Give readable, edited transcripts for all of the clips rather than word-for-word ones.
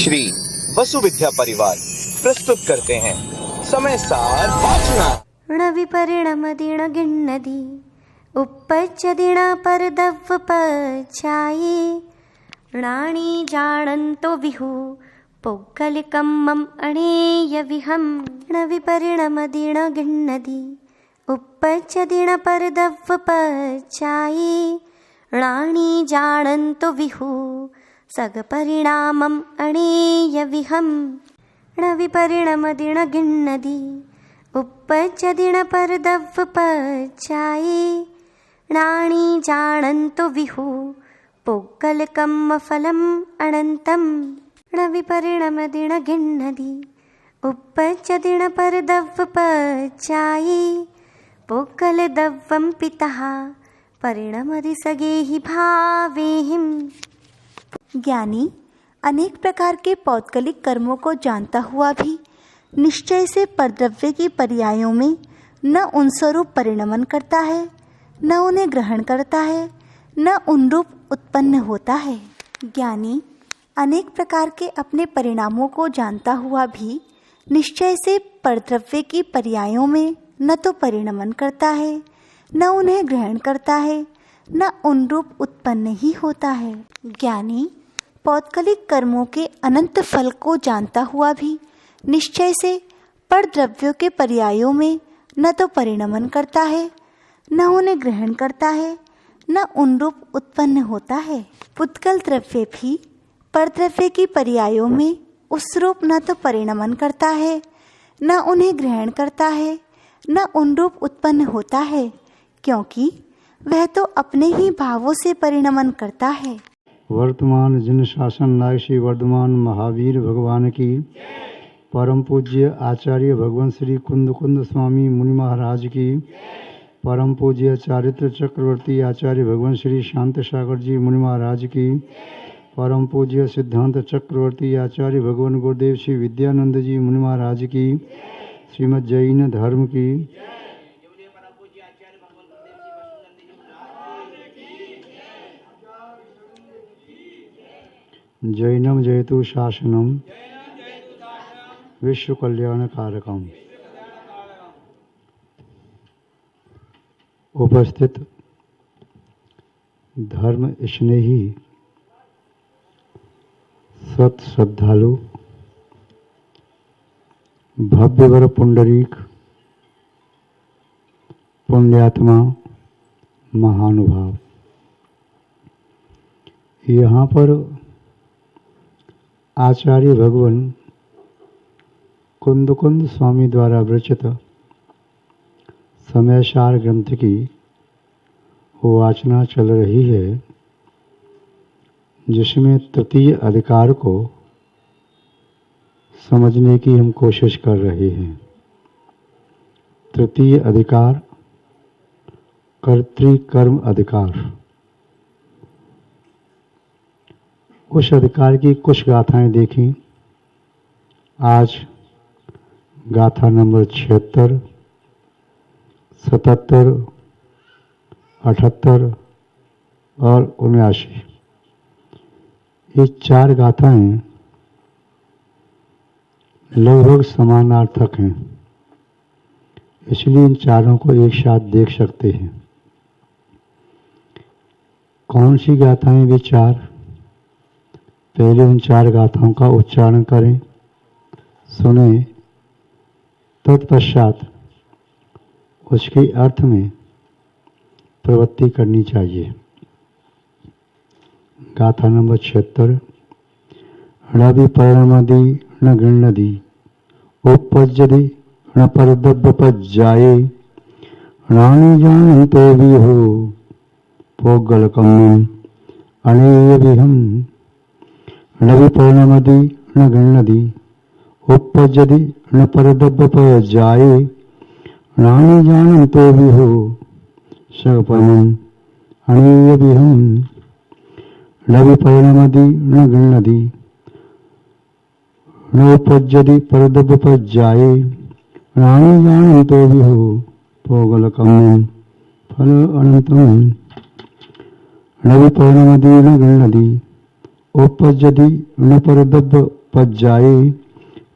श्री वसु विद्या परिवार प्रस्तुत करते हैं समय सार वाचना। णविपरिणमदिण गिण्णदि उपपच्यदिण परदव्वपचाये णाणि जाणन्तो विहु पौगलिकं मम अणेय विहं। णविपरिणमदिण गिण्णदि उपपच्यदिण परदव्वपचाये णाणि जाणन्तो विहु सगपरिणामम् अणेय विहं। णविपरिणमदिण गिण्णदि उपपच्यदिण परदव्वपचाये णाणि जाणन्तो विहु पौगलिकं फलम् अनन्तम्। णविपरिणमदिण गिण्णदि उपपच्यदिण परदव्वपचाये पौगलदव्वं पितः परिणमदि सगेहि भावेहिम्। ज्ञानी अनेक प्रकार के पौद्गलिक कर्मों को जानता हुआ भी निश्चय से परद्रव्य की पर्यायों में न उन स्वरूप परिणमन करता है, न उन्हें ग्रहण करता है, न उन रूप उत्पन्न होता है। ज्ञानी अनेक प्रकार के अपने परिणामों को जानता हुआ भी निश्चय से परद्रव्य की पर्यायों में न तो परिणमन करता है, न उन्हें ग्रहण करता है, न उन रूप उत्पन्न ही होता है। ज्ञानी पौद्गलिक कर्मों के अनंत फल को जानता हुआ भी निश्चय से परद्रव्यों के पर्यायों में न तो परिणमन करता है, न उन्हें ग्रहण करता है, न उन रूप उत्पन्न होता है। पुद्गल द्रव्य भी परद्रव्य की पर्यायों में उस रूप न तो परिणमन करता है, न उन्हें ग्रहण करता है, न उन रूप उत्पन्न होता है, क्योंकि वह तो अपने ही भावों से परिणमन करता है। वर्तमान जिन शासन नायक श्री वर्धमान महावीर भगवान की परम पूज्य आचार्य भगवान श्री कुंद कुंद स्वामी मुनि महाराज की परम पूज्य चारित्र चक्रवर्ती आचार्य भगवान श्री शांत सागर जी मुनि महाराज की परम पूज्य सिद्धांत चक्रवर्ती आचार्य भगवान गुरुदेव श्री विद्यानंद जी मुनि महाराज की श्रीमद् जैन धर्म की जैनम जयतु शासनम विश्व कल्याण कारकम। उपस्थित धर्म स्नेही सत श्रद्धालु भव्यवर पुंडरीक पुण्यात्मा महानुभाव, यहाँ पर आचार्य भगवान कुंद कुंद स्वामी द्वारा विरचित समयसार ग्रंथ की वाचना चल रही है, जिसमें तृतीय अधिकार को समझने की हम कोशिश कर रहे हैं। तृतीय अधिकार कर्तृकर्म अधिकार। उस अधिकार की कुछ गाथाएं देखी। आज गाथा नंबर 76, 77, 78 और 79, ये 4 गाथाएं लगभग समानार्थक हैं, इसलिए इन चारों को एक साथ देख सकते हैं। कौन सी गाथाएं वे 4? पहले उन 4 गाथाओं का उच्चारण करें, सुने, तत्पश्चात उसके अर्थ में प्रवृत्ति करनी चाहिए। गाथा नंबर 76। णविपरिणमदि न गृह्णदि उपपज्यदि न परदव्वपज्याये णानि जानन्तो विहो पौगलकम् अणेय विहम्। णविपरिणमदि न गृह्णदि उपपज्यदि न परदव्वपज्याये णानि जानन्तो विहो सगपरिणमम् अणेय विहम्। णविपरिणमदि न गृह्णदि नोपज्यति परदव्वपज्याये णानि जानन्तो विहो पौगलकम् फल अनन्तम्। णविपरिणमदि न गृह्णदि उपपज्यति न परदव्वपज्याये पज्जाये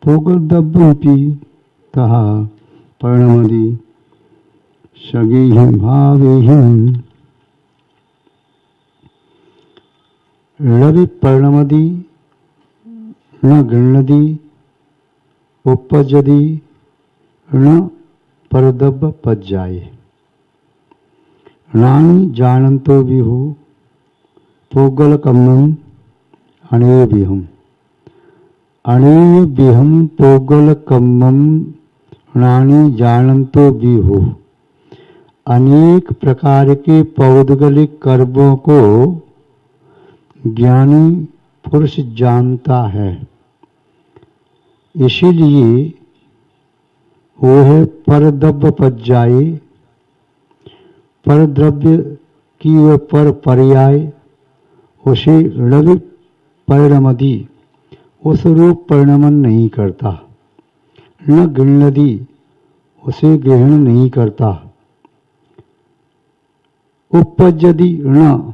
पोगलदब्बंपि तहा पर्णमदि सगेहि भावेहिं। रवि पर्णमदि न गृह्णदि उपपज्यदि न परदब्ब पज्जाये। राणी जानन्तो विहु पोगलकम्मं अणेयविहम्। अणेयविहं पोगलकम्मं राणी जानन्तो विहु। अनेक प्रकार के पौद्गलिक कर्मों को ज्ञानी पुरुष जानता है, इसीलिए वो है परद्रव्य पज्जाये। परद्रव्य की वह पर पर्याय उसे रवि परिणमदि उस रूप परिणमन नहीं करता, न गृह्णदि उसे ग्रहण नहीं करता, उपपज्यदि न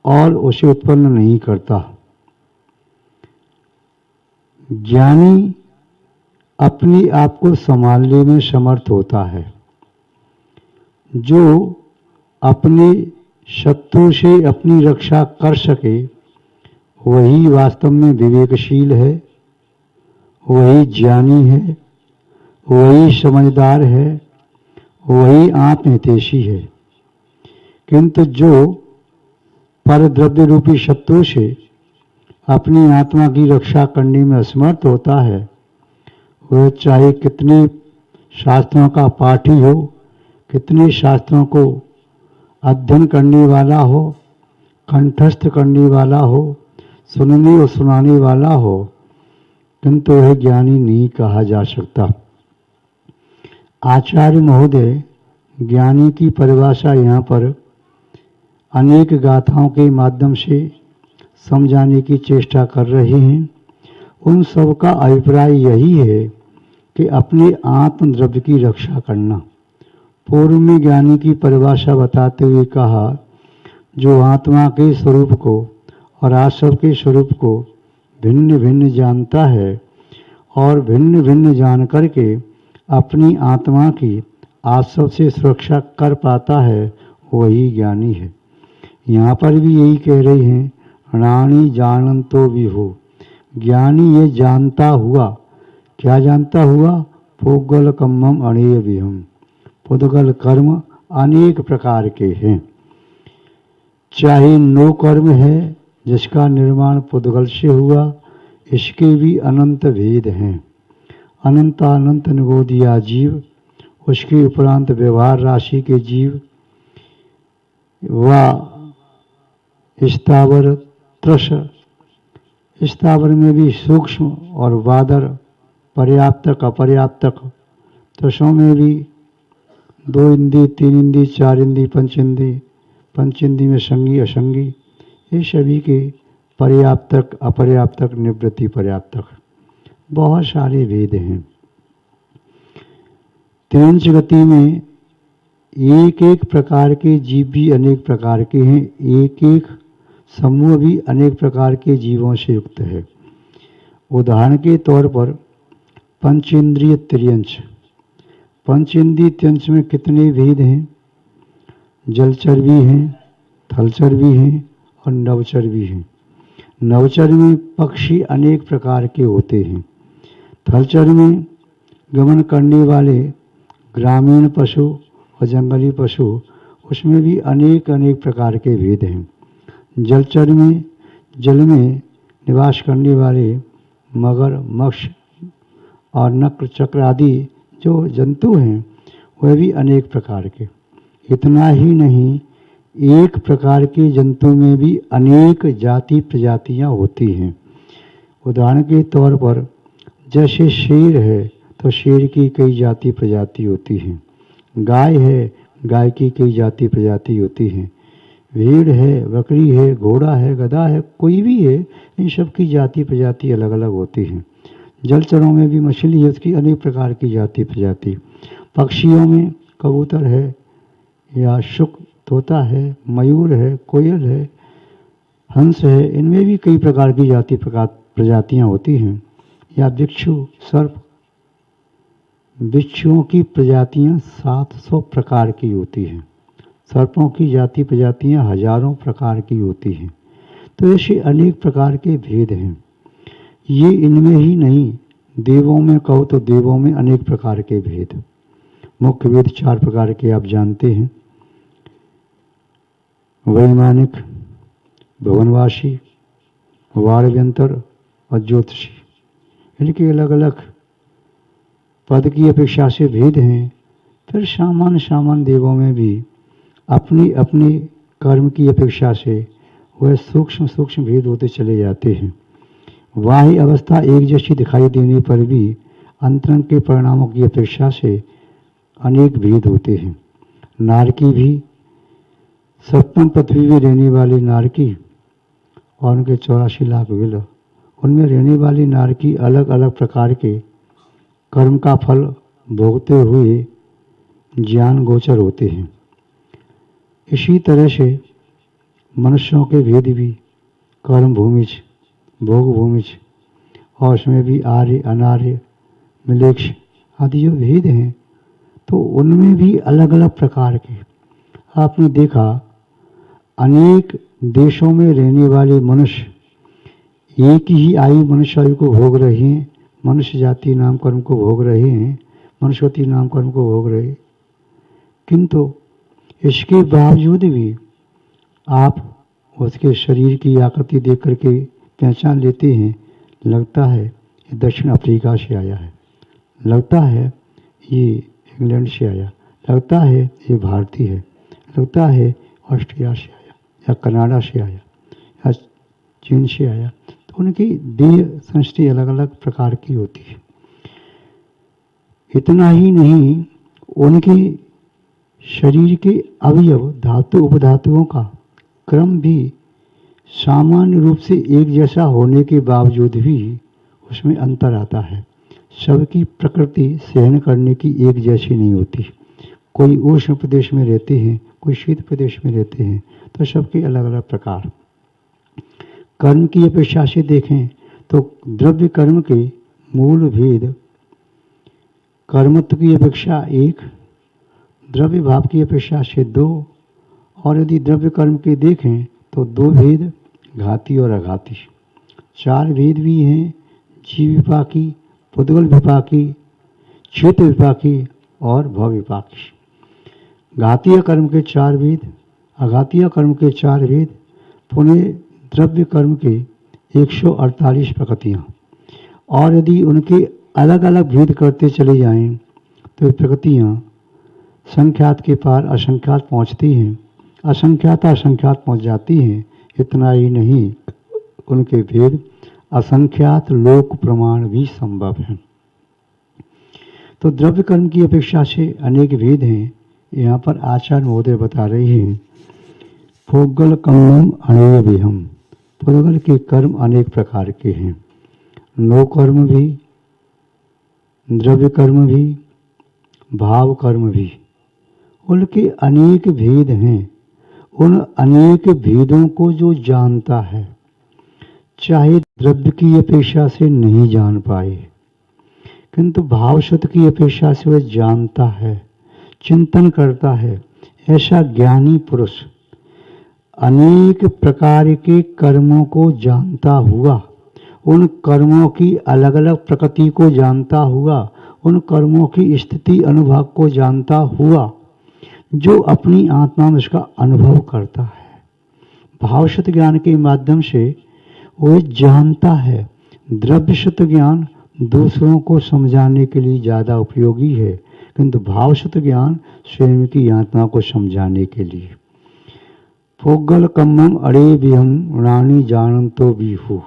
और उसे उत्पन्न नहीं करता। ज्ञानी अपने आप को संभालने में समर्थ होता है। जो अपने शत्रु से अपनी रक्षा कर सके वही वास्तव में विवेकशील है, वही ज्ञानी है, वही समझदार है, वही आत्महितैषी है। किंतु जो परद्रव्य रूपी शत्रु से अपनी आत्मा की रक्षा करने में असमर्थ होता है, वह चाहे कितने शास्त्रों का पाठी हो, कितने शास्त्रों को अध्ययन करने वाला हो, कंठस्थ करने वाला हो, सुनने और सुनाने वाला हो, किंतु वह ज्ञानी नहीं कहा जा सकता। आचार्य महोदय ज्ञानी की परिभाषा यहाँ पर अनेक गाथाओं के माध्यम से समझाने की चेष्टा कर रहे हैं। उन सब का अभिप्राय यही है कि अपने आत्मद्रव्य की रक्षा करना। पूर्व में ज्ञानी की परिभाषा बताते हुए कहा, जो आत्मा के स्वरूप को और आश्रव के स्वरूप को भिन्न भिन्न जानता है और भिन्न भिन्न जान करके अपनी आत्मा की आश्रव से सुरक्षा कर पाता है, वही ज्ञानी है। यहाँ पर भी यही कह रहे हैं, राणी जानन्तो विहु। ज्ञानी ये जानता हुआ, क्या जानता हुआ? पोगल कम्मम अणेय विहम। पुद्गल कर्म अनेक प्रकार के हैं। चाहे नो कर्म है जिसका निर्माण पुद्गल से हुआ, इसके भी अनंत भेद हैं। अनंतानंत निगोदिया जीव, उसके उपरांत व्यवहार राशि के जीव, व स्थावर त्रस, स्थावर में भी सूक्ष्म और वादर, पर्याप्तक अपर्याप्तक, त्रसों में भी 2 इंद्री 3 इंद्री 4 इंद्री पंच इंद्री में संगी असंगी, ये सभी के पर्याप्तक अपर्याप्तक निवृत्ति पर्याप्तक बहुत सारे भेद हैं। त्रिंच गति में एक एक प्रकार के जीव भी अनेक प्रकार के हैं, एक एक समूह भी अनेक प्रकार के जीवों से युक्त है। उदाहरण के तौर पर पंचेंद्रिय त्रियंच। पंचेंद्रिय त्रियंच में कितने भेद हैं? जलचर भी हैं, थलचर भी हैं और नवचर भी हैं। नवचर में पक्षी अनेक प्रकार के होते हैं। थलचर में गमन करने वाले ग्रामीण पशु और जंगली पशु, उसमें भी अनेक अनेक प्रकार के भेद हैं। जलचर में जल में निवास करने वाले मगर, मत्स्य और नक्र चक्र आदि जो जंतु हैं, वह भी अनेक प्रकार के। इतना ही नहीं, एक प्रकार के जंतु में भी अनेक जाति प्रजातियां होती हैं। उदाहरण के तौर पर जैसे शेर है तो शेर की कई जाति प्रजाति होती हैं, गाय है, गाय की कई जाति प्रजाति होती हैं, भेड़ है, बकरी है, घोड़ा है, गधा है, कोई भी है, इन सब की जाति प्रजाति अलग अलग होती हैं। जलचरों में भी मछली है, उसकी अनेक प्रकार की जाति प्रजाति। पक्षियों में कबूतर है या शुक, तोता है, मयूर है, कोयल है, हंस है, इनमें भी कई प्रकार की जाति प्रजातियां होती हैं, या बिच्छू सर्प, बिच्छुओं की प्रजातियां 700 प्रकार की होती हैं। सर्पों की जाति प्रजातियां हजारों प्रकार की होती हैं। तो ऐसे अनेक प्रकार के भेद हैं। ये इनमें ही नहीं, देवों में कहो तो देवों में अनेक प्रकार के भेद। मुख्य वेद 4 प्रकार के आप जानते हैं, वैमानिक, भुवनवासी, वाणव्यंतर और ज्योतिषी। इनके अलग अलग पद की अपेक्षा से भेद हैं। फिर सामान्य देवों में भी अपनी अपनी कर्म की अपेक्षा से वह सूक्ष्म भेद होते चले जाते हैं। बाह्य अवस्था एक जैसी दिखाई देने पर भी अंतरंग के परिणामों की अपेक्षा से अनेक भेद होते हैं। नारकी भी, सप्तम पृथ्वी में रहने वाली नारकी और उनके 84 लाख विल, उनमें रहने वाली नारकी अलग अलग प्रकार के कर्म का फल भोगते हुए ज्ञान गोचर होते हैं। इसी तरह से मनुष्यों के भेद भी कर्म भूमिज, भोग भूमिज, और उसमें भी आर्य, अनार्य, मिलेक्ष आदि जो भेद हैं, तो उनमें भी अलग अलग प्रकार के। आपने देखा अनेक देशों में रहने वाले मनुष्य एक ही आयु मनुष्य आयु को भोग रहे हैं, मनुष्य जाति नाम कर्म को भोग रहे हैं, मनुष्यवती नाम कर्म को भोग रहे, किंतु इसके बावजूद भी आप उसके शरीर की आकृति देख करके पहचान लेते हैं, लगता है ये दक्षिण अफ्रीका से आया है, लगता है ये इंग्लैंड से आया, लगता है ये भारतीय है, लगता है ऑस्ट्रिया से आया या कनाडा से आया या चीन से आया। तो उनकी देह संस्कृति अलग अलग प्रकार की होती है। इतना ही नहीं, उनके शरीर के अवयव, धातु उपधातुओं का क्रम भी सामान्य रूप से एक जैसा होने के बावजूद भी उसमें अंतर आता है। सबकी प्रकृति सहन करने की एक जैसी नहीं होती। कोई उष्ण प्रदेश में रहते हैं, कोई शीत प्रदेश में रहते हैं, तो सबके अलग अलग प्रकार। कर्म की अपेक्षा से देखें तो द्रव्य कर्म के मूल भेद कर्मत्व की अपेक्षा 1, द्रव्य भाव की अपेक्षा से 2, और यदि द्रव्य कर्म के देखें तो 2 भेद, घाती और अघाती। 4 भेद भी हैं, जीव विपाकी, पुद्गल विपाकी, क्षेत्र विपाकी और भव विपाकी। घातीय कर्म के 4 भेद, अघातीय कर्म के 4 भेद, पुनः द्रव्य कर्म के 148 प्रकृतियाँ। और यदि उनके अलग अलग भेद करते चले जाएं तो प्रकृतियाँ संख्यात के पार असंख्यात पहुँचती हैं, असंख्यात पहुँच जाती हैं। इतना ही नहीं, उनके भेद असंख्यात लोक प्रमाण भी संभव हैं। तो द्रव्य कर्म की अपेक्षा से अनेक भेद हैं। यहाँ पर आचार्य महोदय बता रहे हैं, फोगल कम्मम अणेय विहम, पुद्गल के कर्म अनेक प्रकार के हैं। नो कर्म भी, द्रव्य कर्म भी, भाव कर्म भी, उनके अनेक भेद हैं। उन अनेक भेदों को जो जानता है, चाहे द्रव्य की अपेक्षा से नहीं जान पाए, किंतु भावशुद्ध की अपेक्षा से वह जानता है, चिंतन करता है, ऐसा ज्ञानी पुरुष अनेक प्रकार के कर्मों को जानता हुआ, उन कर्मों की अलग अलग प्रकृति को जानता हुआ, उन कर्मों की स्थिति अनुभव को जानता हुआ, जो अपनी आत्मा में उसका अनुभव करता है, भावशुद्ध ज्ञान के माध्यम से वह जानता है। द्रव्यशुद्ध ज्ञान दूसरों को समझाने के लिए ज़्यादा उपयोगी है, किंतु भावशुद्ध ज्ञान स्वयं की आत्मा को समझाने के लिए। फोगल कम्मम अड़े विहम रानी जानतो बिहु,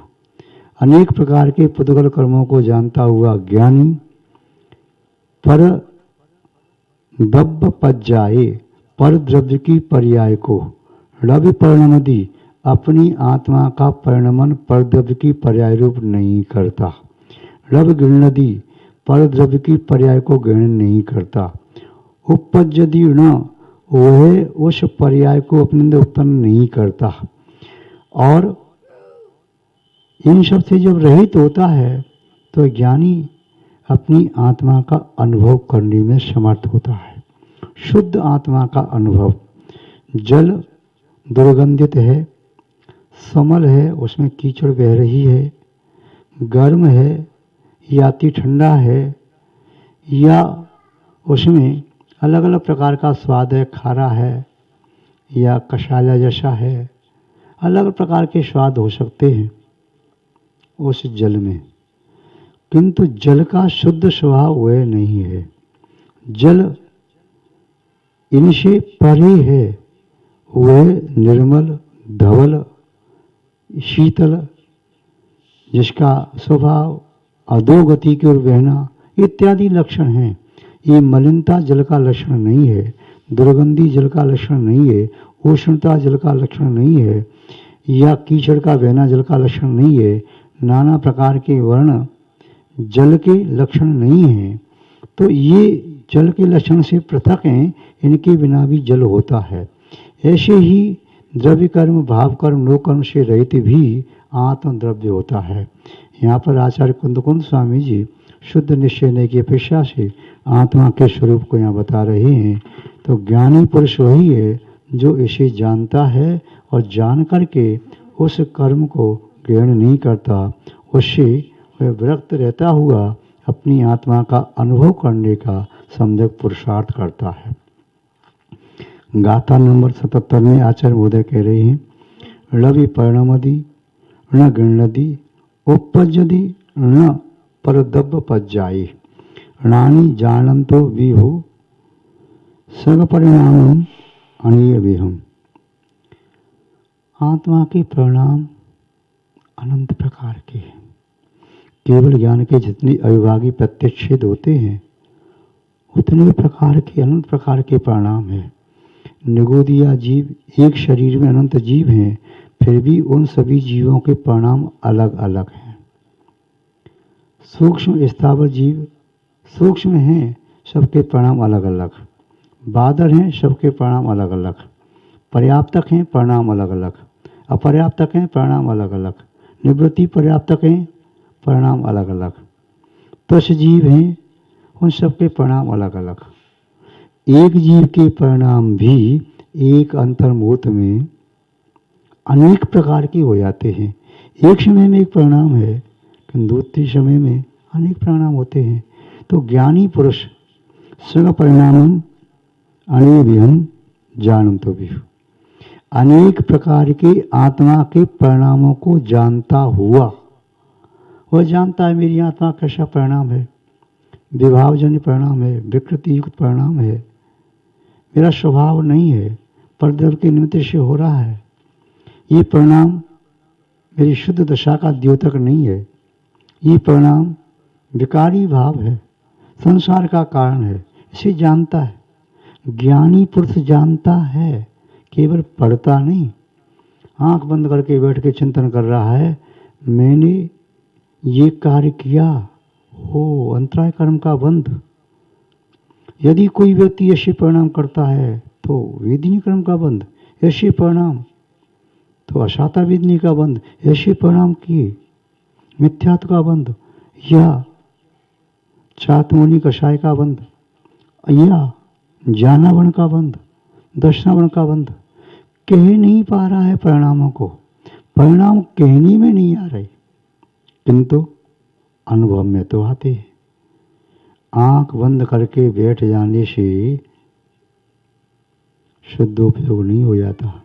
अनेक प्रकार के पुद्गल कर्मों को जानता हुआ ज्ञानी पर दब्ब पच जाए, पर द्रव्य की पर्याय को रवि परिणमदि अपनी आत्मा का परिणमन पर द्रव्य की पर्याय रूप नहीं करता। रव गृणदी पर द्रव्य की पर्याय को ग्रहण नहीं करता। उपपज्यदि न, वह उस पर्याय को अपने अंदर उत्पन्न नहीं करता। और इन सब से जब रहित होता है तो ज्ञानी अपनी आत्मा का अनुभव करने में समर्थ होता है। शुद्ध आत्मा का अनुभव। जल दुर्गंधित है, समल है, उसमें कीचड़ बह रही है, गर्म है या अति ठंडा है, या उसमें अलग अलग प्रकार का स्वाद है, खारा है या कषाया जैसा है, अलग प्रकार के स्वाद हो सकते हैं उस जल में। किंतु जल का शुद्ध स्वभाव वह नहीं है। जल इनसे परे है, वह निर्मल, धवल, शीतल, जिसका स्वभाव अधोगति की ओर बहना इत्यादि लक्षण हैं। ये मलिनता जल का लक्षण नहीं है, दुर्गंधी जल का लक्षण नहीं है, उष्णता जल का लक्षण नहीं है, या कीचड़ का बहना जल का लक्षण नहीं है, नाना प्रकार के वर्ण जल के लक्षण नहीं हैं। तो ये जल के लक्षण से पृथक हैं, इनके बिना भी जल होता है। ऐसे ही द्रव्य कर्म, भाव कर्म, नो कर्म से रहित भी आत्म द्रव्य होता है। यहाँ पर आचार्य कुंद स्वामी जी शुद्ध निश्चय की अपेक्षा से आत्मा के स्वरूप को यहाँ बता रहे हैं। तो ज्ञानी पुरुष वही है जो इसे जानता है और जान करके उस कर्म को ग्रहण नहीं करता, उससे वह विरक्त रहता हुआ अपनी आत्मा का अनुभव करने का सम्यक पुरुषार्थ करता है। गाथा नंबर 77 में आचार्य महोदय कह रहे हैं, रवि पर्णमदि न गृणदि उपपज्यदि न परदब्ब पज्जाई रानी जानंतो विहु सग परिणाम अणीय विहम। आत्मा के परिणाम अनंत प्रकार के हैं। केवल ज्ञान के जितने अविभागी प्रत्यक्षेद होते हैं उतने प्रकार के अनंत प्रकार के परिणाम हैं। निगोदिया जीव, एक शरीर में अनंत जीव हैं, फिर भी उन सभी जीवों के परिणाम अलग अलग हैं। सूक्ष्म स्थावर जीव सूक्ष्म हैं, सबके परिणाम अलग अलग। बादल हैं, सबके परिणाम अलग अलग। पर्याप्तक हैं, परिणाम अलग अलग। अपर्याप्तक हैं, परिणाम अलग अलग। निवृत्ति पर्याप्तक हैं, परिणाम अलग अलग। तुच्छ जीव हैं, उन सबके परिणाम अलग अलग। एक जीव के परिणाम भी एक अंतर्मुहूर्त में अनेक प्रकार के हो जाते हैं। एक समय में एक परिणाम है, लेकिन दूसरे समय में अनेक परिणाम होते हैं। तो ज्ञानी पुरुष सग परिणामम अणिविहम जानंतो विहु, अनेक प्रकार के आत्मा के परिणामों को जानता हुआ, वह जानता है मेरी आत्मा कैसा परिणाम है, विभावजन्य परिणाम है, विकृति युक्त परिणाम है, मेरा स्वभाव नहीं है, परद्रव्य के निमित्त से हो रहा है, ये परिणाम मेरी शुद्ध दशा का द्योतक नहीं है, ये परिणाम विकारी भाव है, संसार का कारण है, इसे जानता है। ज्ञानी पुरुष जानता है, केवल पढ़ता नहीं। आंख बंद करके बैठ के चिंतन कर रहा है, मैंने ये कार्य किया, हो अंतराय कर्म का बंध। यदि कोई व्यक्ति ऐसे परिणाम करता है तो वेदिनी कर्म का बंध, ऐसे परिणाम तो अशाता वेदिनी का बंध, ऐसे परिणाम किए मिथ्यात्व का बंध, या चातमोनी कषाय का बंध, या ज्ञानावरण का बंध, दर्शनावरण का बंध। कह नहीं पा रहा है परिणामों को, परिणाम कहने में नहीं आ रहे, किंतु अनुभव में तो आते हैं। आंख बंद करके बैठ जाने से शुद्ध उपयोग नहीं हो जाता।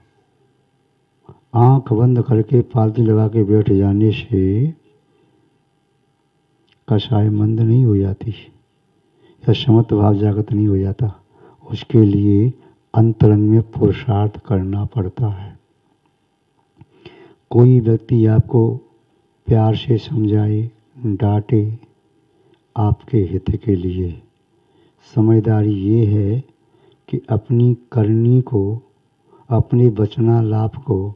आंख बंद करके पालती लगा के बैठ जाने से कषाय मंद नहीं हो जाती या समत्व भाव जागृत नहीं हो जाता। उसके लिए अंतरंग में पुरुषार्थ करना पड़ता है। कोई व्यक्ति आपको प्यार से समझाए, डांटे, आपके हित के लिए, समझदारी ये है कि अपनी करनी को, अपने वचनालाप को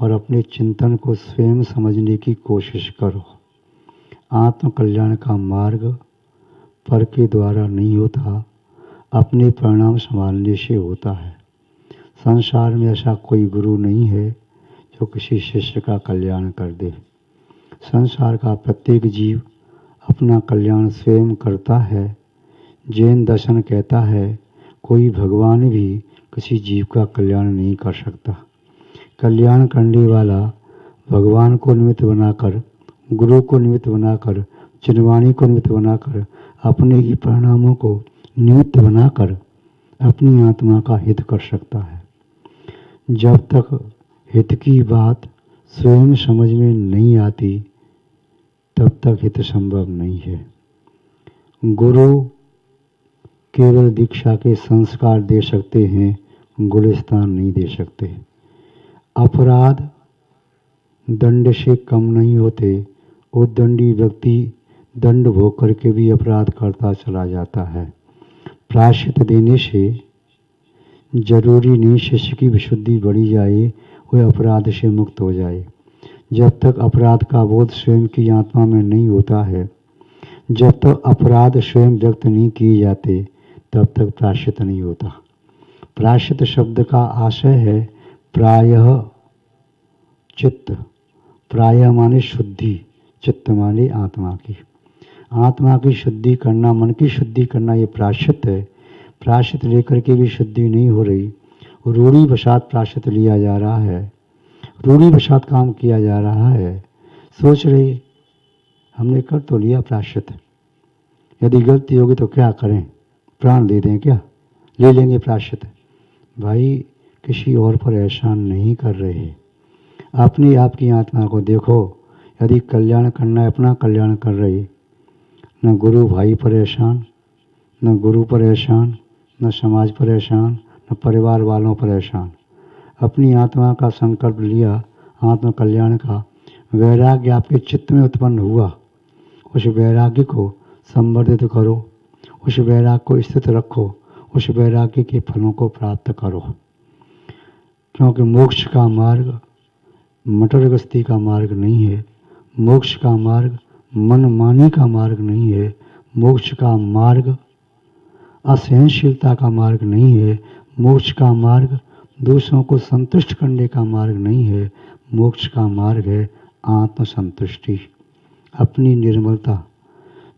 और अपने चिंतन को स्वयं समझने की कोशिश करो। आत्म कल्याण का मार्ग पर के द्वारा नहीं होता, अपने परिणाम संभालने से होता है। संसार में ऐसा कोई गुरु नहीं है जो किसी शिष्य का कल्याण कर दे। संसार का प्रत्येक जीव अपना कल्याण स्वयं करता है। जैन दर्शन कहता है कोई भगवान भी किसी जीव का कल्याण नहीं कर सकता। कल्याण करने वाला भगवान को निमित्त बनाकर, गुरु को निमित्त बनाकर, चिन्हवाणी को निमित्त बनाकर, अपने ही परिणामों को निमित्त बनाकर अपनी आत्मा का हित कर सकता है। जब तक हित की बात स्वयं समझ में नहीं आती तब तक हित संभव नहीं है। गुरु केवल दीक्षा के संस्कार दे सकते हैं, गुलिस्तान नहीं दे सकते। अपराध दंड से कम नहीं होते। उद्दंडी व्यक्ति दंड भोग करके भी अपराध करता चला जाता है। प्रायश्चित देने से जरूरी नहीं शिष्य की विशुद्धि बढ़ी जाए, वह अपराध से मुक्त हो जाए। जब तक अपराध का बोध स्वयं की आत्मा में नहीं होता है, जब तक अपराध स्वयं व्यक्त नहीं किए जाते, तब तक प्रायश्चित नहीं होता। प्रायश्चित शब्द का आशय है प्रायः चित्त। प्रायः माने शुद्धि, चित्त माने आत्मा की। आत्मा की शुद्धि करना, मन की शुद्धि करना, ये प्रायश्चित है। प्रायश्चित लेकर के भी शुद्धि नहीं हो रही। रूढ़ी वशात प्रायश्चित लिया जा रहा है, रूढ़ी वशात काम किया जा रहा है। सोच रहे हमने कर तो लिया प्रायश्चित, यदि गलती होगी तो क्या करें, प्राण दे दें क्या, ले लेंगे प्रायश्चित। भाई किसी और पर एहसान नहीं कर रहे, अपनी आपकी आत्मा को देखो। यदि कल्याण करना है, अपना कल्याण कर रहे, न गुरु भाई पर एहसान, न गुरु पर एहसान, न समाज पर एहसान, न परिवार वालों पर एहसान। अपनी आत्मा का संकल्प लिया, आत्म कल्याण का वैराग्य आपके चित्त में उत्पन्न हुआ, उस वैराग्य को संवर्धित करो, उस वैराग्य को स्थित रखो, उस वैराग्य के फलों को प्राप्त करो। क्योंकि मोक्ष का मार्ग मटर गस्ती का मार्ग नहीं है, मोक्ष का मार्ग मनमानी का मार्ग नहीं है, मोक्ष का मार्ग असहनशीलता का मार्ग नहीं है, मोक्ष का मार्ग दूसरों को संतुष्ट करने का मार्ग नहीं है। मोक्ष का मार्ग है आत्मसंतुष्टि, अपनी निर्मलता।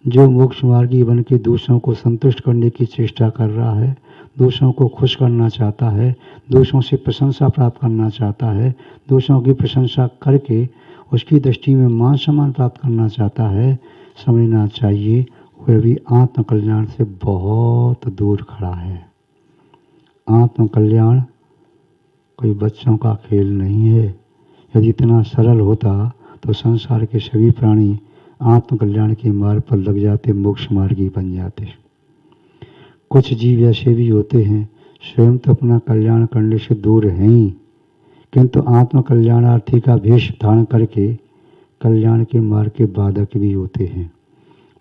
जो मोक्ष मार्गी बन के दूसरों को संतुष्ट करने की चेष्टा कर रहा है, दूसरों को खुश करना चाहता है, दूसरों से प्रशंसा प्राप्त करना चाहता है, दूसरों की प्रशंसा करके उसकी दृष्टि में मान सम्मान प्राप्त करना चाहता है, समझना चाहिए वह भी आत्म कल्याण से बहुत दूर खड़ा है। आत्म कल्याण कोई बच्चों का खेल नहीं है। यदि इतना सरल होता तो संसार के सभी प्राणी आत्म कल्याण के मार्ग पर लग जाते, मोक्ष मार्गी बन जाते। कुछ जीव ऐसे भी होते हैं स्वयं तो अपना कल्याण करने से दूर हैं ही, किंतु आत्म कल्याणार्थी का वेश धारण करके कल्याण के मार्ग के बाधक भी होते हैं,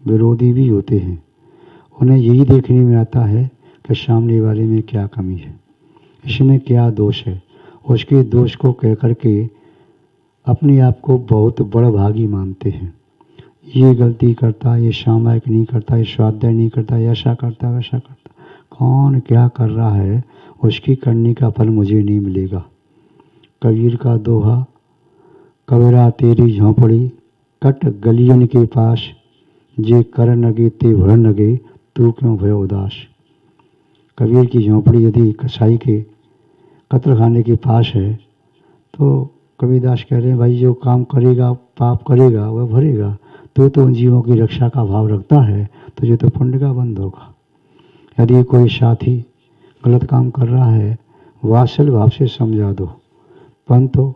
विरोधी भी होते हैं। उन्हें यही देखने में आता है कि सामने वाले में क्या कमी है, इसमें क्या दोष है, उसके दोष को कह करके अपने आप को बहुत बड़भागी मानते हैं। ये गलती करता, ये सामायिक नहीं करता, ये स्वाध्याय नहीं करता, ऐसा करता वैसा करता। कौन क्या कर रहा है उसकी करने का फल मुझे नहीं मिलेगा। कबीर का दोहा, कबीरा तेरी झोंपड़ी कट गलियन के पास, जे कर नगे ते भर नगे तू क्यों भयो उदास। कबीर की झोंपड़ी यदि कसाई के कत्ल खाने के पास है तो कबीरदास कह रहे हैं भाई जो काम करेगा पाप करेगा वह भरेगा। तो उन जीवों की रक्षा का भाव रखता है तो ये तो पुण्य का बंद होगा। यदि कोई साथी गलत काम कर रहा है वात्सल्य भाव से समझा दो, परंतु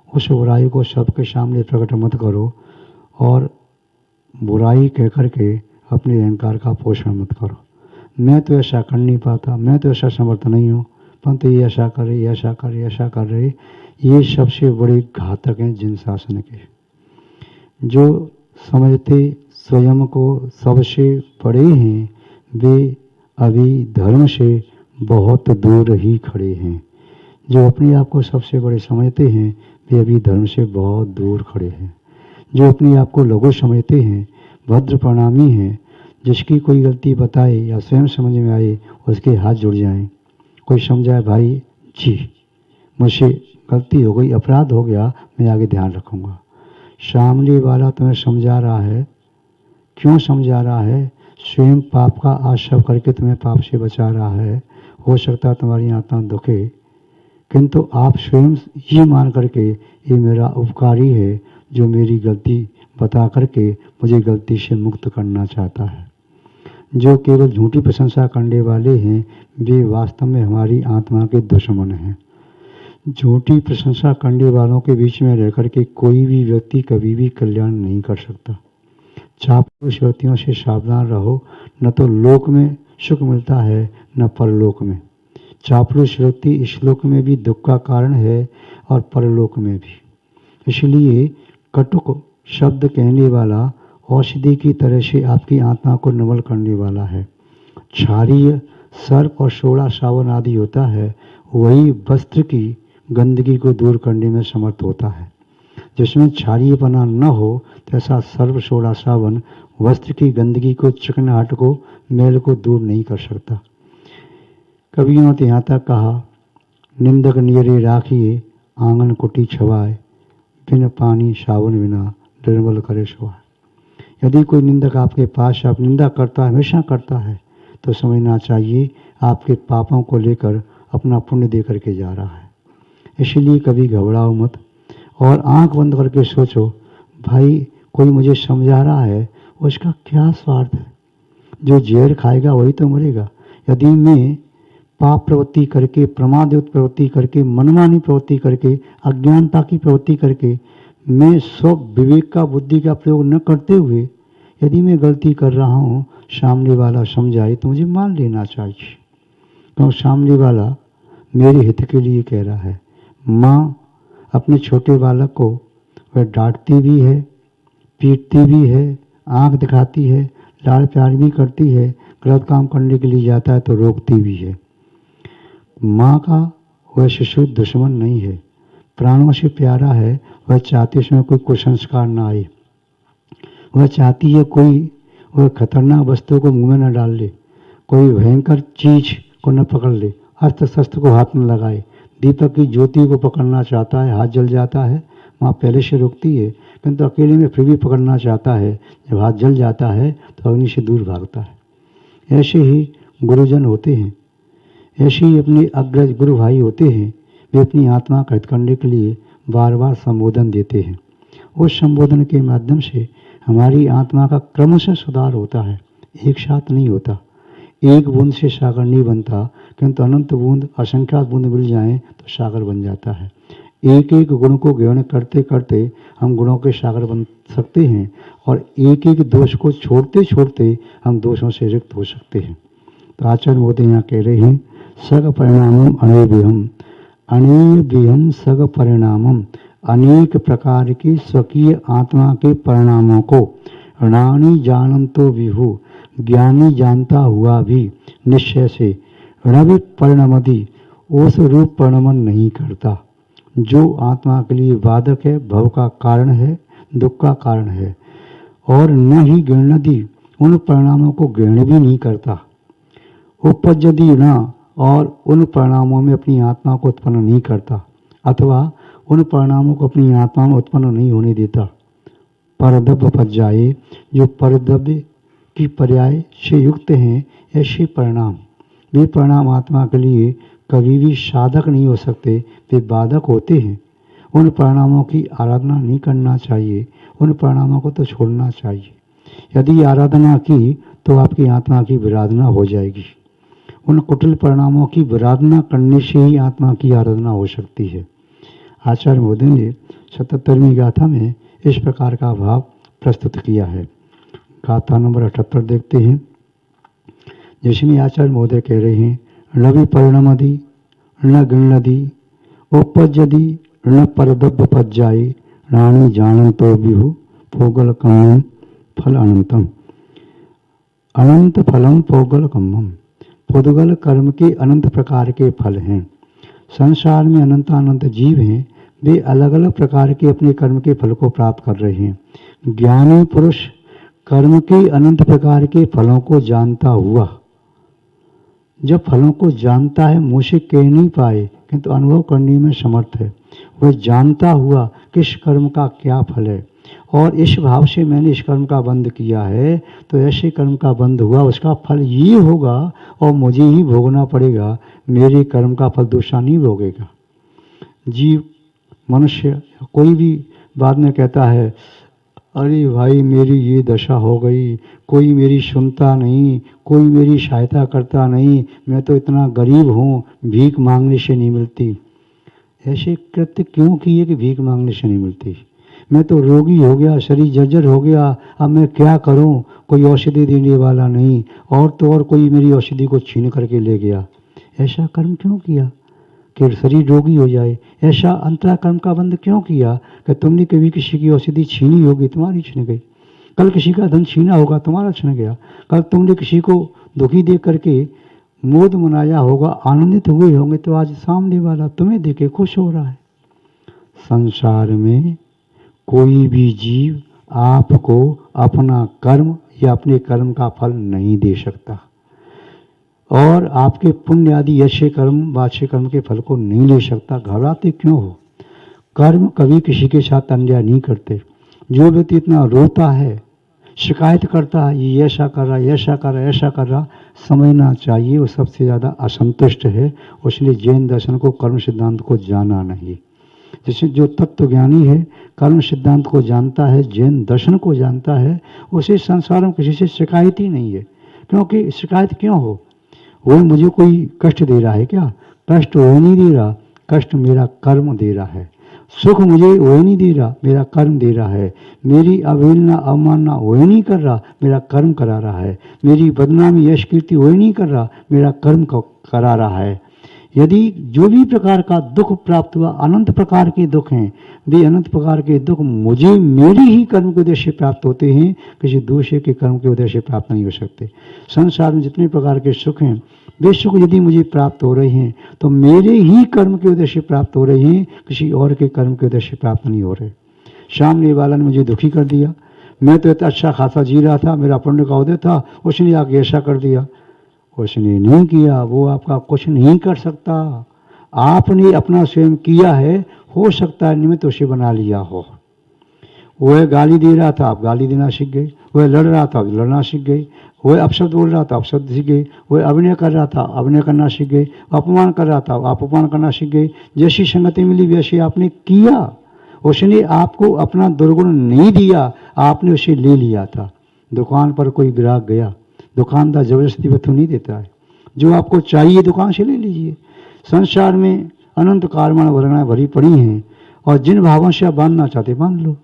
उस बुराई को सबके सामने प्रकट मत करो और बुराई कह करके अपने अहंकार का पोषण मत करो। मैं तो ऐसा कर नहीं पाता, मैं तो ऐसा समर्थ नहीं हूँ, परंतु ये ऐसा करे, ऐसा करे, ऐसा कर रहे, ये सबसे बड़े घातक हैं जिन शासन के। जो समझते स्वयं को सबसे बड़े हैं वे अभी धर्म से बहुत दूर ही खड़े हैं। जो अपने आप को सबसे बड़े समझते हैं वे अभी धर्म से बहुत दूर खड़े हैं। जो अपने आप को लघु समझते हैं, भद्र प्रणामी हैं, जिसकी कोई गलती बताए या स्वयं समझ में आए उसके हाथ जुड़ जाएं। कोई समझाए भाई जी मुझसे गलती हो गई, अपराध हो गया, मैं आगे ध्यान रखूँगा। सामने वाला तुम्हें समझा रहा है। क्यों समझा रहा है? स्वयं पाप का आश्रय करके तुम्हें पाप से बचा रहा है। हो सकता है तुम्हारी आत्मा दुखे, किंतु आप स्वयं ये मान करके ये मेरा उपकारी है जो मेरी गलती बता करके मुझे गलती से मुक्त करना चाहता है। जो केवल झूठी प्रशंसा करने वाले हैं वे वास्तव में हमारी आत्मा के दुश्मन हैं। झूठी प्रशंसा करने वालों के बीच में रहकर के कोई भी व्यक्ति कभी भी कल्याण नहीं कर सकता। चापलूस व्यक्तियों से सावधान रहो, न तो लोक में सुख मिलता है न परलोक में। चापलूस व्यक्ति इस लोक में भी दुख का कारण है और परलोक में भी। इसलिए कटुक शब्द कहने वाला औषधि की तरह से आपकी आत्मा को नवल करने वाला है। क्षारीय सर्प और सोडा साबुन आदि होता है, वही वस्त्र की गंदगी को दूर करने में समर्थ होता है। जिसमें क्षारीयपना न हो तैसा सर्प सोडा साबुन वस्त्र की गंदगी को, चिकनाहट को, मैल को दूर नहीं कर सकता। कवियों ने यहाँ तक कहा, निंदक नियरे राखिए आंगन कुटी छवाए, बिन पानी साबुन बिना निर्मल करे सुहाए। यदि कोई निंदक आपके पास आप निंदा करता है, हमेशा करता है, तो समझना चाहिए आपके पापों को लेकर अपना पुण्य दे करके जा रहा है। इसलिए कभी घबराओ मत और आंख बंद करके सोचो, भाई कोई मुझे समझा रहा है, उसका क्या स्वार्थ है? जो जहर खाएगा वही तो मरेगा। यदि मैं पाप प्रवृत्ति करके, प्रमादयुक्त प्रवृत्ति करके, मनमानी प्रवृत्ति करके, अज्ञानता की प्रवृत्ति करके, मैं स्व विवेक का, बुद्धि का प्रयोग न करते हुए यदि मैं गलती कर रहा हूँ, सामने वाला समझाए तो मुझे मान लेना चाहिए, क्योंकि सामने वाला मेरे हित के लिए कह रहा है। माँ अपने छोटे बालक को वह डांटती भी है, पीटती भी है, आंख दिखाती है, लाड़ प्यार भी करती है, गलत काम करने के लिए जाता है तो रोकती भी है। माँ का वह शिशु दुश्मन नहीं है, प्राणों से प्यारा है। वह चाहती है उसमें कोई कुसंस्कार ना आए, वह चाहती है कोई वह खतरनाक वस्तु को मुंह में न डाल ले, कोई भयंकर चीज को न पकड़ ले, अस्त्र शस्त्र को हाथ में लगाए, दीपक की ज्योति को पकड़ना चाहता है, हाथ जल जाता है, माँ पहले से रोकती है, किंतु अकेले में फिर भी पकड़ना चाहता है। जब हाथ जल जाता है तो अग्नि से दूर भागता है। ऐसे ही गुरुजन होते हैं, ऐसे ही अपने अग्रज गुरु भाई होते हैं। वे अपनी आत्मा का हित करने के लिए बार बार संबोधन देते हैं। उस संबोधन के माध्यम से हमारी आत्मा का क्रमशः सुधार होता है, एक साथ नहीं होता। एक बूंद से सागर नहीं बनता, किंतु अनंत बूंद, असंख्यात बूंद मिल जाएं तो सागर बन जाता है। एक एक गुण को ग्रहण करते करते हम गुणों के सागर बन सकते हैं और एक एक दोष को छोड़ते छोड़ते हम दोषों से रिक्त हो सकते हैं। तो आचार्य मोदी यहाँ कह रहे हैं, सग परिणामम अनेबिहम, अनेबिहम सग परिणामम, अनेक प्रकार की स्वकीय आत्मा के परिणामों को रानी जानंतो विहु, ज्ञानी जानता हुआ भी निश्चय से रवि परिणमति, उस रूप परिणमन नहीं करता जो आत्मा के लिए बाधक है, भव का कारण है, दुख का कारण है, और न ही गृहणति, उन परिणामों को ग्रहण भी नहीं करता। उपपद्यति न, और उन परिणामों में अपनी आत्मा को उत्पन्न नहीं करता, अथवा उन परिणामों को अपनी आत्मा में उत्पन्न नहीं होने देता। परद्रव्य पज्जाए, जो परद्रव्य की पर्याय से युक्त हैं, ऐसे परिणाम, वे परिणाम आत्मा के लिए कभी भी साधक नहीं हो सकते, वे बाधक होते हैं। उन परिणामों की आराधना नहीं करना चाहिए, उन परिणामों को तो छोड़ना चाहिए। यदि आराधना की तो आपकी आत्मा की विराधना हो जाएगी। उन कुटिल परिणामों की विराधना करने से ही आत्मा की आराधना हो सकती है। आचार्य मोदी ने 77वीं गाथा में इस प्रकार का भाव प्रस्तुत किया है। गाथा नंबर 78 देखते हैं, जिसमें आचार्य महोदय कह रहे हैं, रवि परिणमदि न गृहणदि, उपपद्यदि न परद्रव्य पज्जाए, रानी जानंतो विहु, पोगल कम्मम फल अनंतम। अनंत फलम पोगल कम्मम, पोगल कर्म के अनंत प्रकार के फल हैं। संसार में अनंत अनंत जीव हैं, वे अलग अलग प्रकार के अपने कर्म के फल को प्राप्त कर रहे हैं। ज्ञानी पुरुष कर्म के अनंत प्रकार के फलों को जानता हुआ, जब फलों को जानता है, मुँह से कह नहीं पाए किंतु अनुभव करने में समर्थ है, वह जानता हुआ किस कर्म का क्या फल है, और इस भाव से मैंने इस कर्म का बंध किया है, तो ऐसे कर्म का बंध हुआ, उसका फल ये होगा और मुझे ही भोगना पड़ेगा, मेरे कर्म का फल दूसरा नहीं भोगेगा। जीव मनुष्य कोई भी बाद में कहता है, अरे भाई मेरी ये दशा हो गई, कोई मेरी सुनता नहीं, कोई मेरी सहायता करता नहीं, मैं तो इतना गरीब हूँ, भीख मांगने से नहीं मिलती। ऐसे कृत्य क्यों किए कि भीख मांगने से नहीं मिलती? मैं तो रोगी हो गया, शरीर जर्जर हो गया, अब मैं क्या करूं? कोई औषधि देने वाला नहीं, और तो और कोई मेरी औषधि को छीन करके ले गया। ऐसा कर्म क्यों किया कि शरीर रोगी हो जाए? ऐसा अंतरा कर्म का बंध क्यों किया कि तुमने कभी किसी की औषधि छीनी होगी, तुम्हारी छिन गई। कल किसी का धन छीना होगा, तुम्हारा छिन गया। कल तुमने किसी को दुखी देख करके मोद मनाया होगा, आनंदित हुए होंगे, तो आज सामने वाला तुम्हें देखे खुश हो रहा है। संसार में कोई भी जीव आपको अपना कर्म या अपने कर्म का फल नहीं दे सकता, और आपके पुण्य आदि अच्छे कर्म वाच्य कर्म के फल को नहीं ले सकता। घबराते क्यों हो? कर्म कभी किसी के साथ अन्याय नहीं करते। जो व्यक्ति इतना रोता है, शिकायत करता है, ये ऐसा कर रहा, ऐसा कर रहा, ऐसा कर रहा, समझना चाहिए वो सबसे ज़्यादा असंतुष्ट है। उसने जैन दर्शन को, कर्म सिद्धांत को जाना नहीं। जैसे जो तत्व ज्ञानी है, कर्म सिद्धांत को जानता है, जैन दर्शन को जानता है, उसे संसार में किसी से शिकायत ही नहीं है। क्योंकि शिकायत क्यों हो? वो मुझे कोई कष्ट दे रहा है क्या? कष्ट वो नहीं दे रहा, कष्ट मेरा कर्म दे रहा है। सुख मुझे वो नहीं दे रहा, मेरा कर्म दे रहा है। मेरी अवहेलना अवमानना वो नहीं कर रहा, मेरा कर्म करा रहा है। मेरी बदनामी यश कीर्ति वो नहीं कर रहा, मेरा कर्म करा रहा है। यदि जो भी प्रकार का दुख प्राप्त हुआ, अनंत प्रकार के दुख हैं, वे अनंत प्रकार के दुख मुझे मेरी ही कर्म के उद्देश्य प्राप्त होते हैं, किसी दूसरे के कर्म के उद्देश्य प्राप्त नहीं हो सकते। संसार में जितने प्रकार के सुख हैं, वे सुख यदि मुझे प्राप्त हो रहे हैं तो मेरे ही कर्म के उद्देश्य प्राप्त हो रहे हैं, किसी और के कर्म के उद्देश्य प्राप्त नहीं हो रहे। सामने वाला ने मुझे दुखी कर दिया, मैं तो इतना अच्छा खासा जी रहा था, मेरा पुण्य का उदय था, उसने आगे ऐसा कर दिया। उसने नहीं किया, वो आपका कुछ नहीं कर सकता। आपने अपना स्वयं किया है, हो सकता है निमित्त उसे बना लिया हो। वह गाली दे रहा था, आप गाली देना सीख गए। वह लड़ रहा था, आप लड़ना सीख गए। वह अपशब्द बोल रहा था, अपशब्द सीख गए। वह अभिनय कर रहा था, अभिनय करना सीख गए। अपमान कर रहा था, आप अपमान करना सीख गए। जैसी संगति मिली वैसे आपने किया। उसने आपको अपना दुर्गुण नहीं दिया, आपने उसे ले लिया था। दुकान पर कोई ग्राहक गया, दुकानदार जबरदस्ती वस्तु नहीं देता है। जो आपको चाहिए दुकान से ले लीजिए। संसार में अनंत कारणा वरणाएं भरी पड़ी हैं, और जिन भावों से आप बांधना चाहते बांध लो।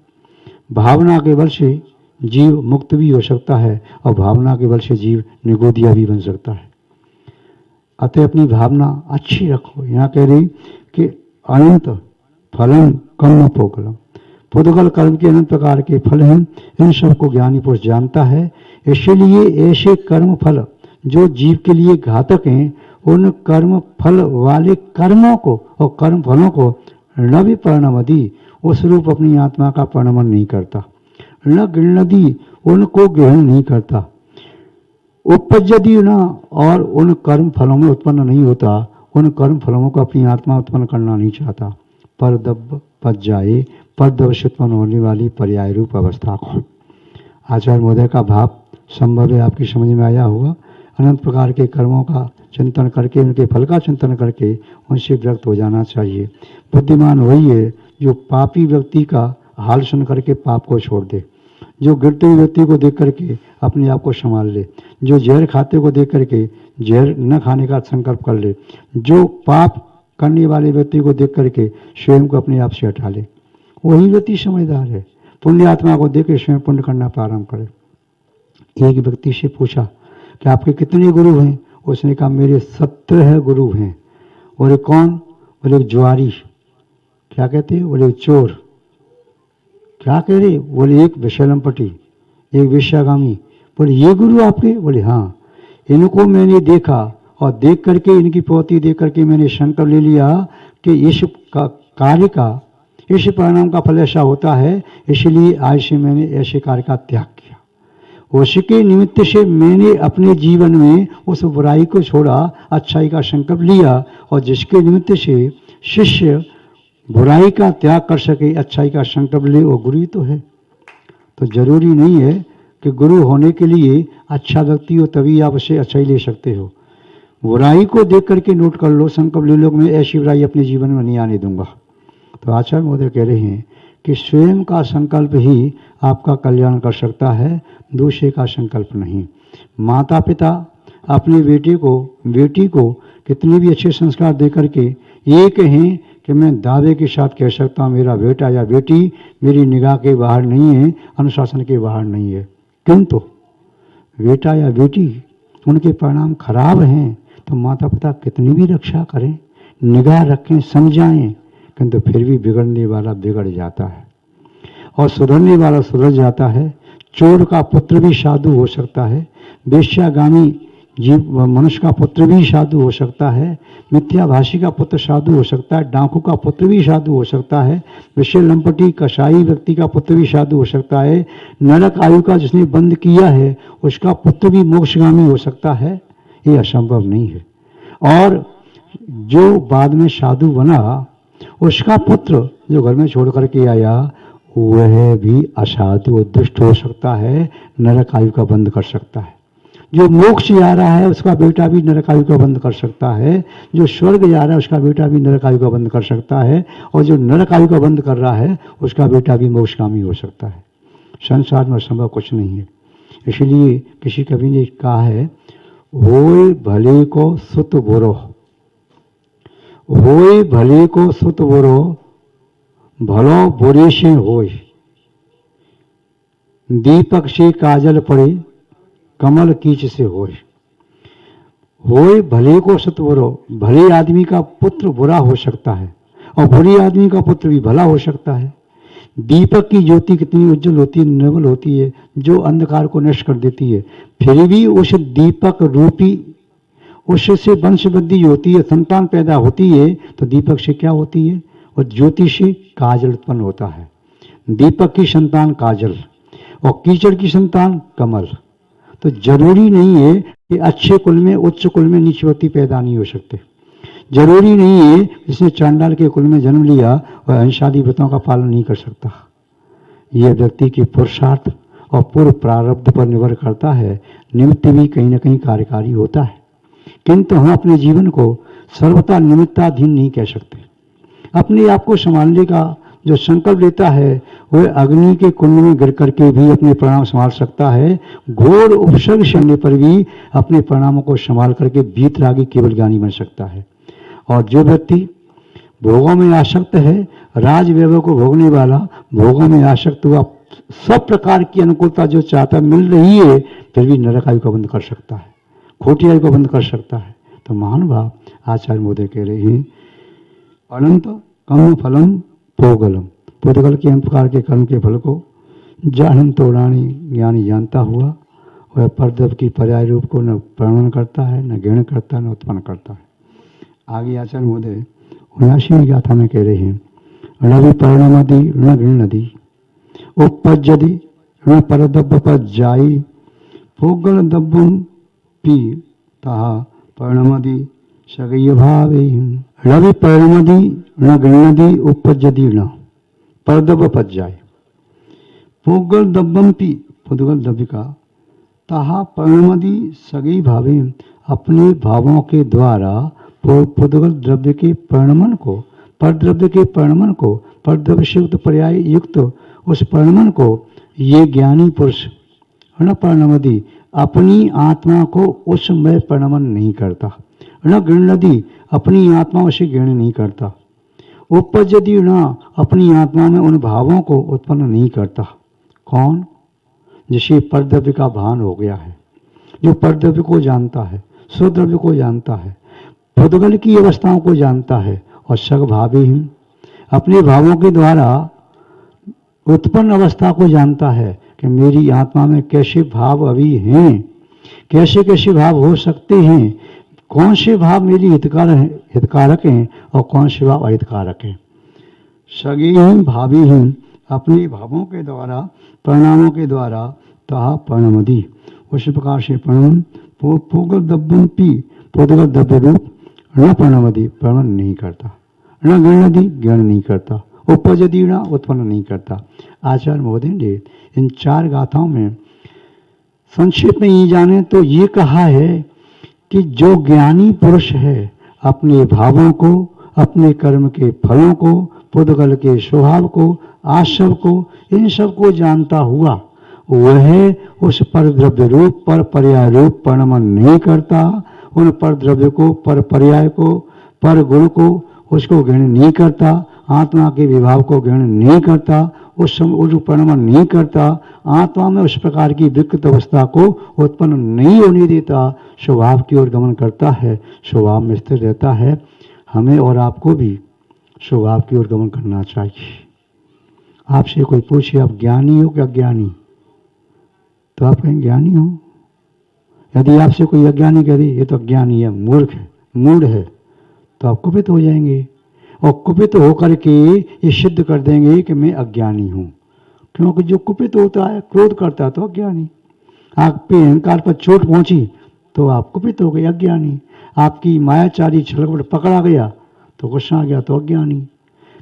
भावना के बल से जीव मुक्त भी हो सकता है, और भावना के बल से जीव निगोदिया भी बन सकता है। अतः अपनी भावना अच्छी रखो। यहाँ कह रही कि अनंत फलम कर्म पोकलम, पुद्गल कर्म के अनंत प्रकार के फल हैं, इन सबको ज्ञानी पुरुष जानता है। इसलिए ऐसे कर्म फल जो जीव के लिए घातक हैं, उन कर्म फल वाले कर्मों को और कर्म फलों को न भी परिणमति, उस रूप अपनी आत्मा का परिणमन नहीं करता। न गृह्णति, उनको ग्रहण नहीं करता। उपपज्यति न, और उन कर्म फलों में उत्पन्न नहीं होता। उन कर्म फलों को अपनी आत्मा उत्पन्न करना नहीं चाहता। परदब पच जाए, परदब से उत्पन्न होने वाली पर्याय रूप अवस्था को। आचार्य महोदय का भाव संभव है आपकी समझ में आया होगा। अनंत प्रकार के कर्मों का चिंतन करके, उनके फल का चिंतन करके उनसे विरक्त हो जाना चाहिए। बुद्धिमान वही है जो पापी व्यक्ति का हाल सुन करके पाप को छोड़ दे, जो गिरते हुए व्यक्ति को देख करके अपने आप को संभाल ले, जो जहर खाते को देख करके जहर न खाने का संकल्प कर ले, जो पाप करने वाले व्यक्ति को देख करके स्वयं को अपने आप से हटा ले, वही व्यक्ति समझदार है। पुण्य आत्मा को देख के स्वयं पुण्य करना प्रारंभ करे। एक व्यक्ति से पूछा कि आपके कितने गुरु हैं? उसने कहा मेरे 17 गुरु हैं। बोले कौन? बोले जुआरी। क्या कहते हैं? बोले चोर। क्या कह रहे? बोले एक विशलमपटी, एक विषयागामी। बोले ये गुरु आपके? बोले हाँ। इनको मैंने देखा, और देख करके इनकी पोती देख करके मैंने संकल्प ले लिया कि इस कार्य का, इस परिणाम का फल ऐसा होता है, इसलिए आज से मैंने ऐसे कार्य का त्याग किया। उसके निमित्त से मैंने अपने जीवन में उस बुराई को छोड़ा, अच्छाई का संकल्प लिया, और जिसके निमित्त से शिष्य बुराई का त्याग कर सके, अच्छाई का संकल्प ले, वो गुरु ही तो है। तो जरूरी नहीं है कि गुरु होने के लिए अच्छा व्यक्ति हो तभी आप उसे अच्छा ही ले सकते हो। बुराई को देख करके नोट कर लो, संकल्प ले लो, मैं ऐसी बुराई अपने जीवन में नहीं आने दूंगा। तो आचार्य महोदय कह रहे हैं कि स्वयं का संकल्प ही आपका कल्याण कर सकता है, दूसरे का संकल्प नहीं। माता पिता अपने बेटी को कितने भी अच्छे संस्कार दे करके ये कहें कि मैं दावे के साथ कह सकता हूँ मेरा बेटा या बेटी मेरी निगाह के बाहर नहीं है, अनुशासन के बाहर नहीं है, किंतु बेटा या बेटी उनके परिणाम खराब हैं तो माता पिता कितनी भी रक्षा करें, निगाह रखें, समझाएं, किंतु फिर भी बिगड़ने वाला बिगड़ जाता है और सुधरने वाला सुधर जाता है। चोर का पुत्र भी साधु हो सकता है, वेश्यागामी जीव मनुष्य का पुत्र भी साधु हो सकता है, मिथ्याभाषी का पुत्र साधु हो सकता है, डाकू का पुत्र भी साधु हो सकता है, विषय लंपटी कसाई व्यक्ति का पुत्र भी साधु हो सकता है, नरक आयु का जिसने बंद किया है उसका पुत्र भी मोक्षगामी हो सकता है। ये असंभव नहीं है। और जो बाद में साधु बना उसका पुत्र जो घर में छोड़ करके आया वह भी असाधु दुष्ट हो सकता है, नरक आयु का बंद कर सकता है। जो मोक्ष जा रहा है उसका बेटा भी नरक आयु का बंद कर सकता है, जो स्वर्ग जा रहा है उसका बेटा भी नरक आयु का बंद कर सकता है, और जो नरक आयु का बंद कर रहा है उसका बेटा भी मोक्षगामी हो सकता है। संसार में असंभव कुछ नहीं है। इसलिए किसी कवि ने कहा है, होय भले को सुत बुरो, होय भले को सुत बुरो, भलो बुरे से होय, दीपक से काजल पड़े, कमल कीच से होय। होय भले को सुत बुरो, भले आदमी का पुत्र बुरा हो सकता है और बुरे आदमी का पुत्र भी भला हो सकता है। दीपक की ज्योति कितनी उज्जवल होती है, निर्मल होती है, जो अंधकार को नष्ट कर देती है, फिर भी उस दीपक रूपी उससे वंश वृद्धि होती है, संतान पैदा होती है, तो दीपक से क्या होती है, और ज्योति से काजल उत्पन्न होता है। दीपक की संतान काजल और कीचड़ की संतान कमल। तो जरूरी नहीं है कि अच्छे कुल में उच्च कुल में नीच व्यक्ति पैदा नहीं हो सकते। जरूरी नहीं है जिसने चांडाल के कुल में जन्म लिया और अहिंसादी व्रतों का पालन नहीं कर सकता। यह व्यक्ति के पुरुषार्थ और पूर्व प्रारब्ध पर निर्भर करता है। निमित्त भी कहीं ना कहीं कार्यकारी होता है, किंतु हम अपने जीवन को सर्वथा निमित्ताधीन नहीं कह सकते। अपने आप को संभालने का जो संकल्प लेता है वह अग्नि के कुंड में गिर करके भी अपने परिणाम संभाल सकता है। घोर उपसर्ग करने पर भी अपने परिणामों को संभाल करके वीतरागी केवल ज्ञानी बन सकता है। और जो व्यक्ति भोगों में आसक्त है, राज वैभव को भोगने वाला, भोगों में आसक्त हुआ, सब प्रकार की अनुकूलता जो चाहता मिल रही है, फिर भी नरक आयु का बंद कर सकता है, खोटी आयु को बंद कर सकता है। तो महानुभाव आचार्य महोदय कह रहे हैं, अनंत कर्म फलम पोगलम, पुद्गल के अंत प्रकार के कर्म के फल को जानंत उड़ानी ज्ञानी जानता हुआ वह परद्रव्य की पर्याय रूप को न प्रणवन करता है, न ग्रहण करता है, न उत्पन्न करता है। आगे आचार्य महोदय 79वें गाथा में कह रहे हैं, रवि पर्णमदि ऋण गृण नदी उपपज्यदि ऋण परद्रव्य पर जाई, पोगल दब्बम पी ताहा पर्णमदि सगय भावे। रवि पर्णमदि ऋण गृण नदी उपपज्यदि ऋण परद्रव्य पर जाए, पोगल दब्बम पी पुद्गल द्रव्य का ताहा पर्णमदि सगई भावे, अपने भावों के द्वारा पुद्गल द्रव्य के परिणमन को, परद्रव्य के परिणमन को, परद्रव्य से युक्त पर्याय युक्त उस परिणमन को ये ज्ञानी पुरुष ऋण परिणमदि अपनी आत्मा को उस समय परिणमन नहीं करता, ऋण गृह्णति अपनी आत्मा से ग्रहण नहीं करता, उपपज्यति ऋण अपनी आत्मा में उन भावों को उत्पन्न नहीं करता। कौन? जिसे परद्रव्य का भान हो गया है, जो परद्रव्य को जानता है, स्वद्रव्य को जानता है, पुद्गल की अवस्थाओं को जानता है और सगभावी ही अपने भावों के द्वारा उत्पन्न अवस्था को जानता है कि मेरी आत्मा में कैसे भाव अभी हैं, कैसे कैसे भाव हो सकते हैं, कौन से भाव मेरी हितकारक हैं और कौन से भाव अहितकारक हैं। सगी ही भावी ही अपने भावों के द्वारा, परिणामों के द्वारा तहा परिणमदि उस प्रकार से परिणाम पोगल दब्बम पी पोगल द्रव्य रूप ऋण परिणमदि परिणमन नहीं करता, ऋण गृह्णति ग्रहण नहीं करता, उपजदीना उत्पन्न नहीं करता। आचार्य महोदय ने इन 4 गाथाओं में संक्षेप में ये जाने तो ये कहा है कि जो ज्ञानी पुरुष है अपने भावों को, अपने कर्म के फलों को, पुद्गल के स्वभाव को, आश्रव को, इन सब को जानता हुआ वह उस पर द्रव्य रूप पर पर्याय रूप परिणमन नहीं करता। उन पर द्रव्य को, पर पर्याय को, पर गुण को उसको ग्रहण नहीं करता, आत्मा के विभाव को ग्रहण नहीं करता, उस परिणमन नहीं करता, आत्मा में उस प्रकार की विकृत अवस्था को उत्पन्न नहीं होने देता, स्वभाव की ओर गमन करता है, स्वभाव में स्थिर रहता है। हमें और आपको भी स्वभाव की ओर गमन करना चाहिए। आपसे कोई पूछे आप ज्ञानी हो कि अज्ञानी, तो आप कहें ज्ञानी हो। यदि आपसे कोई अज्ञानी कह दे ये तो अज्ञानी है, मूर्ख है, मूढ़ है, तो आप कुपित हो जाएंगे और कुपित होकर के ये सिद्ध कर देंगे कि मैं अज्ञानी हूँ। क्योंकि जो कुपित होता है, क्रोध करता है तो अज्ञानी। आप पे अहंकार पर चोट पहुंची तो आप कुपित हो गए, अज्ञानी। आपकी मायाचारी छलकपट पकड़ा गया तो गुस्सा आ गया तो अज्ञानी।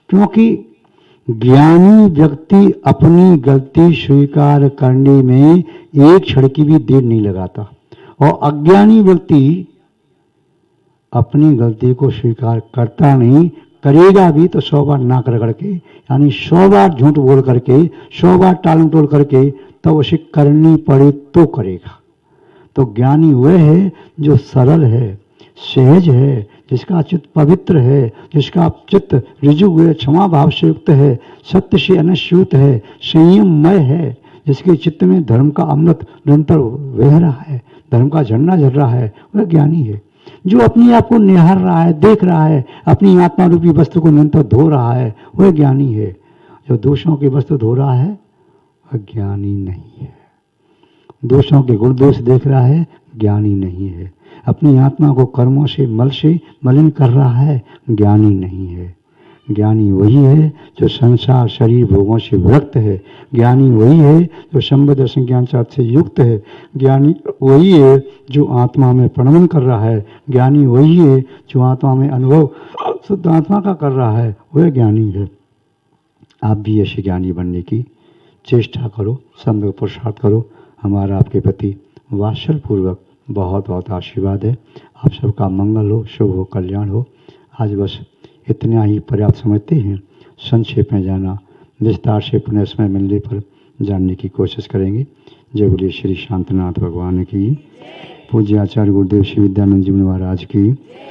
क्योंकि ज्ञानी व्यक्ति अपनी गलती स्वीकार करने में एक क्षण की भी देर नहीं लगाता और अज्ञानी व्यक्ति अपनी गलती को स्वीकार करता नहीं, करेगा भी तो 100 बार नाक रगड़ के, यानी 100 बार झूठ बोल करके, 100 बार टाल टोल करके, तब उसे करनी पड़े तो करेगा। तो ज्ञानी वह है जो सरल है, सहज है, जिसका चित्त पवित्र है, जिसका चित्त ऋजु है, क्षमा भाव से युक्त है, सत्य से अनश्यूत है, संयममय है, जिसके चित्त में धर्म का अमृत निरंतर बह रहा है, धर्म का झंडा झल रहा है, वह ज्ञानी है। जो अपने आप को निहार रहा है, देख रहा है, अपनी आत्मा रूपी वस्तु को निरंतर धो रहा है, वह ज्ञानी है। जो दोषों की वस्तु धो रहा है वह ज्ञानी नहीं है। दोषों के गुण दोष देख रहा है, ज्ञानी नहीं है। अपनी आत्मा को कर्मों से मल से मलिन कर रहा है, ज्ञानी नहीं है। ज्ञानी वही है जो संसार शरीर भोगों से विरक्त है। ज्ञानी वही है जो संबद्ध दर्शन ज्ञान चार्थ से युक्त है। ज्ञानी वही है जो आत्मा में प्रणमन कर रहा है। ज्ञानी वही है जो आत्मा में अनुभव शुद्ध आत्मा का कर रहा है, वह ज्ञानी है। आप भी ऐसे ज्ञानी बनने की चेष्टा करो, समय पुरुषार्थ करो। हमारा आपके प्रति वात्सल पूर्वक बहुत बहुत आशीर्वाद है। आप सबका मंगल हो, शुभ हो, कल्याण हो। आज बस इतना ही पर्याप्त समझते हैं। संक्षेप में जाना, विस्तार से पुनः समय मिलने पर जानने की कोशिश करेंगे। जय बोलिए श्री शांतनाथ भगवान की, पूज्य आचार्य गुरुदेव श्री विद्यानंद जी महाराज की।